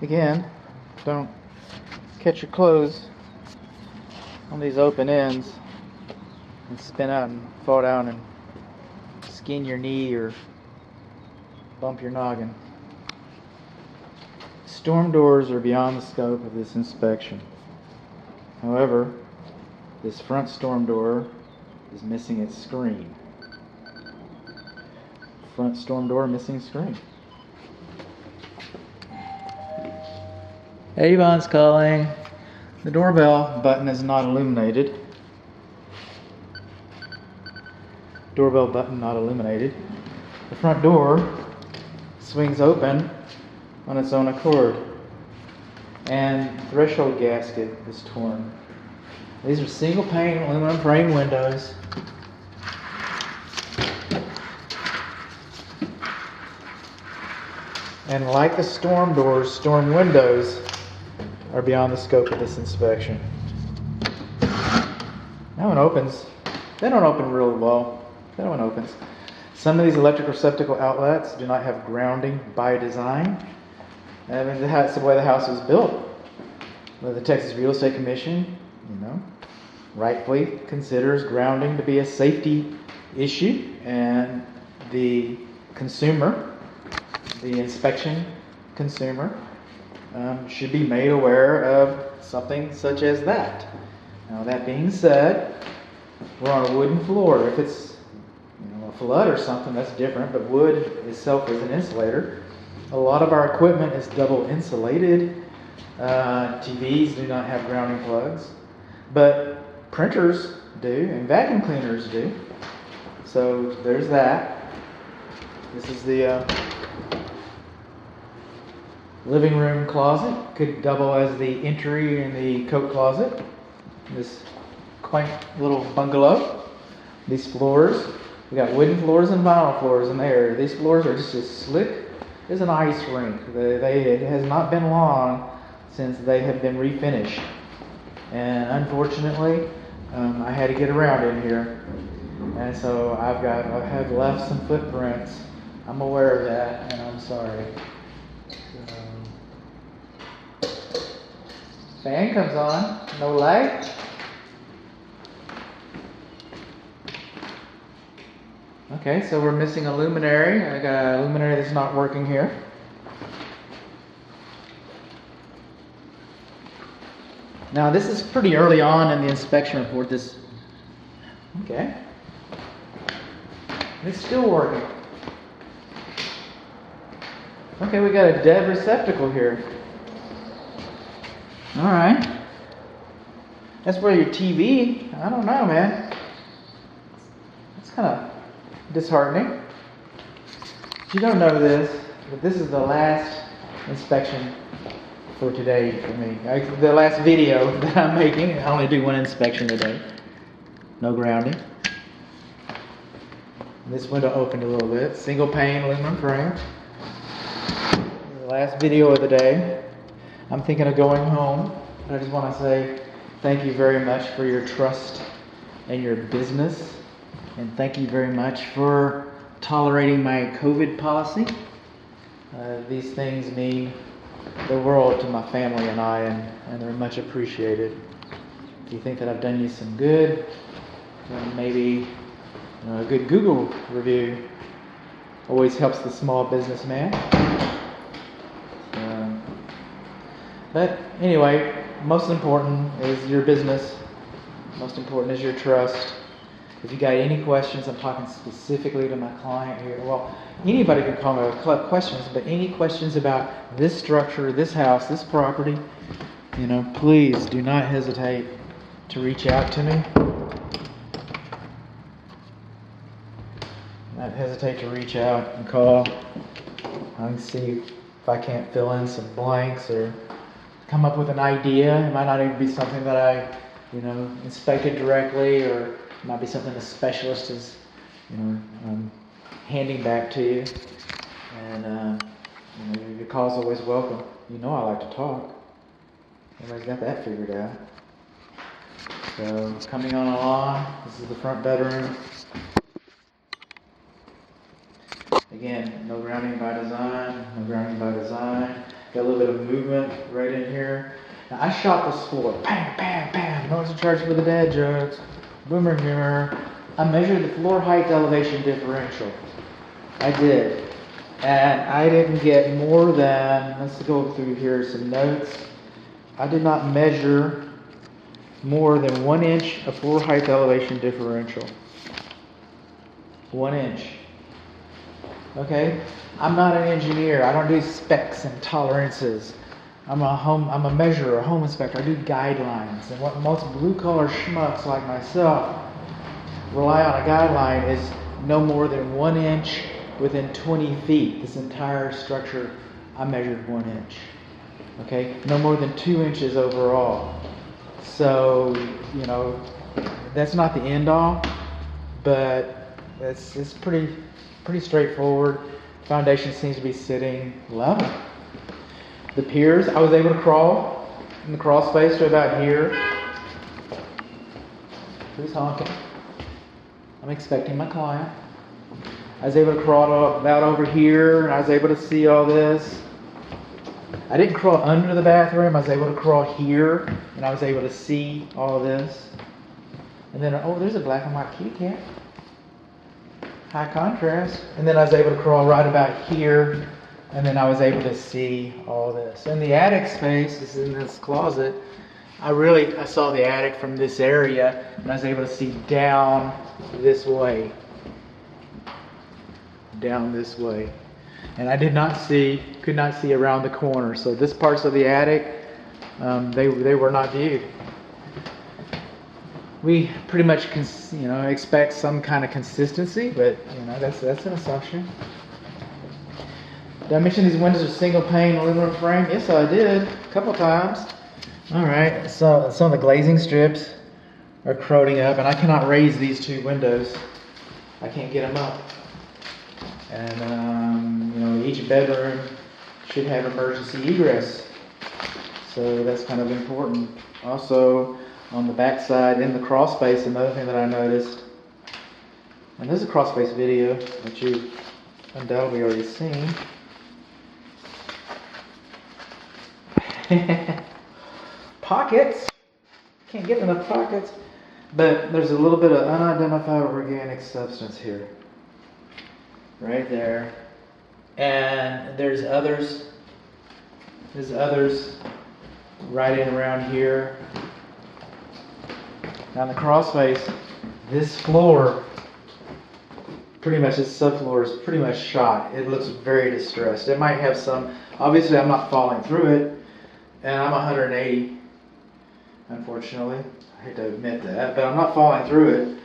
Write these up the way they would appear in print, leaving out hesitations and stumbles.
Again, don't catch your clothes on these open ends and spin out and fall down and skin your knee or bump your noggin. Storm doors are beyond the scope of this inspection. However, this front storm door is missing its screen. Front storm door missing screen. Avon's calling. The doorbell button is not illuminated. Doorbell button not illuminated. The front door swings open on its own accord, and the threshold gasket is torn. These are single pane aluminum frame windows. And like the storm doors, storm windows are beyond the scope of this inspection. That one opens. They don't open really well. That one opens. Some of these electric receptacle outlets do not have grounding by design. I mean, that's the way the house was built. Well, the Texas Real Estate Commission, rightfully considers grounding to be a safety issue, and the consumer, the inspection consumer, should be made aware of something such as that. Now, that being said, we're on a wooden floor. If it's a flood or something, that's different, but wood itself is an insulator. A lot of our equipment is double insulated. TVs do not have grounding plugs, but printers do, and vacuum cleaners do. So there's that. This is the living room closet. Could double as the entry in the coat closet. This quaint little bungalow. These floors, we got wooden floors and vinyl floors in there. These floors are just as slick as an ice rink. It has not been long since they have been refinished, and unfortunately, I had to get around in here, and so I have left some footprints. I'm aware of that, and I'm sorry. Fan comes on, no light. Okay, so we're missing a luminary. I got a luminary that's not working here. Now, this is pretty early on in the inspection report. Okay. It's still working. Okay, we got a dead receptacle here. All right. That's where your TV. I don't know, man. It's kind of disheartening. You don't know this, but this is the last inspection for today for me. The last video that I'm making. I only do one inspection a day. No grounding. This window opened a little bit. Single pane aluminum frame. The last video of the day. I'm thinking of going home, but I just want to say thank you very much for your trust and your business. And thank you very much for tolerating my COVID policy. These things mean the world to my family and I, and they're much appreciated. If you think that I've done you some good, then maybe a good Google review always helps the small businessman. But anyway, most important is your business. Most important is your trust. If you got any questions, I'm talking specifically to my client here. Well, anybody can call me with questions, but any questions about this structure, this house, this property, please do not hesitate to reach out to me. Not hesitate to reach out and call. I can see if I can't fill in some blanks or come up with an idea. It might not even be something that I, inspected directly, or it might be something the specialist is, handing back to you. And your call's always welcome. I like to talk. Everybody's got that figured out. So coming on along, this is the front bedroom. Again, no grounding by design, no grounding by design. Got a little bit of movement right in here. Now, I shot this floor. Bam, bam, bam. No one's in charge for the dad jokes. Boomer humor. I measured the floor height to elevation differential. I did. And I didn't get more than, let's go through here some notes. I did not measure more than 1 inch of floor height to elevation differential. 1 inch. Okay? I'm not an engineer. I don't do specs and tolerances. I'm a measurer, a home inspector. I do guidelines. And what most blue-collar schmucks like myself rely on a guideline is no more than 1 inch within 20 feet. This entire structure, I measured 1 inch. Okay? No more than 2 inches overall. So, you know, that's not the end all, but it's pretty straightforward. Foundation seems to be sitting level. The piers, I was able to crawl in the crawl space to about here. Who's honking? I'm expecting my client. I was able to crawl about over here, and I was able to see all this. I didn't crawl under the bathroom. I was able to crawl here, and I was able to see all of this. And then, oh, there's a black and white kitty cat. High contrast. And then I was able to crawl right about here, and then I was able to see all this. And the attic space is in this closet. I saw the attic from this area, and I was able to see down this way. Down this way. And I could not see around the corner. So this parts of the attic, they were not viewed. We pretty much expect some kind of consistency, but that's an assumption. Did I mention these windows are single pane aluminum frame? Yes, I did a couple times. All right, so some of the glazing strips are corroding up, and I cannot raise these two windows. I can't get them up. And each bedroom should have emergency egress, so that's kind of important. Also, on the back side in the crawl space, another thing that I noticed, and this is a crawl space video that you've undoubtedly already seen. Pockets, can't get enough pockets, but there's a little bit of unidentified organic substance here. Right there. And there's others right in around here. Now in the crawl space, this floor, pretty much this subfloor is pretty much shot. It looks very distressed. It might have some, obviously I'm not falling through it, and I'm 180, unfortunately. I hate to admit that, but I'm not falling through it.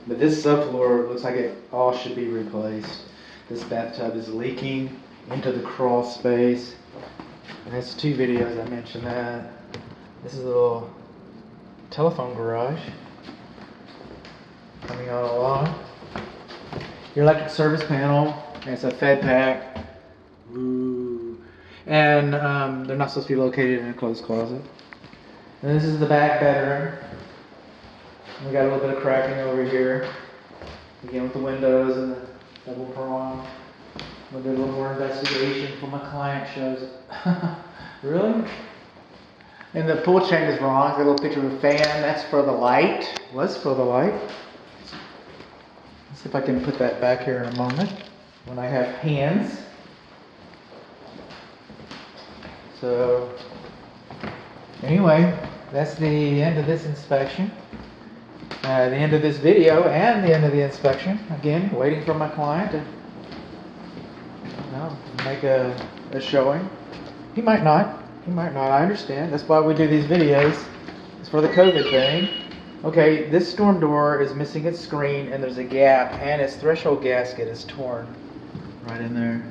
But this subfloor looks like it all should be replaced. This bathtub is leaking into the crawl space. And that's 2 videos I mentioned that. This is a little telephone garage coming on along. Your electric service panel, and it's a Fed pack. Ooh. And they're not supposed to be located in a closed closet. And this is the back bedroom. We got a little bit of cracking over here. Again with the windows and the double prong. We'll do a little more investigation before my client shows it. Really? And the pull chain is wrong. Got a little picture of a fan. That's for the light. Was for the light. Let's see if I can put that back here in a moment when I have hands. So, anyway, that's the end of this inspection. The end of this video and the end of the inspection. Again, waiting for my client to make a showing. He might not. I understand. That's why we do these videos. It's for the COVID thing. Okay, this storm door is missing its screen, and there's a gap, and its threshold gasket is torn right in there.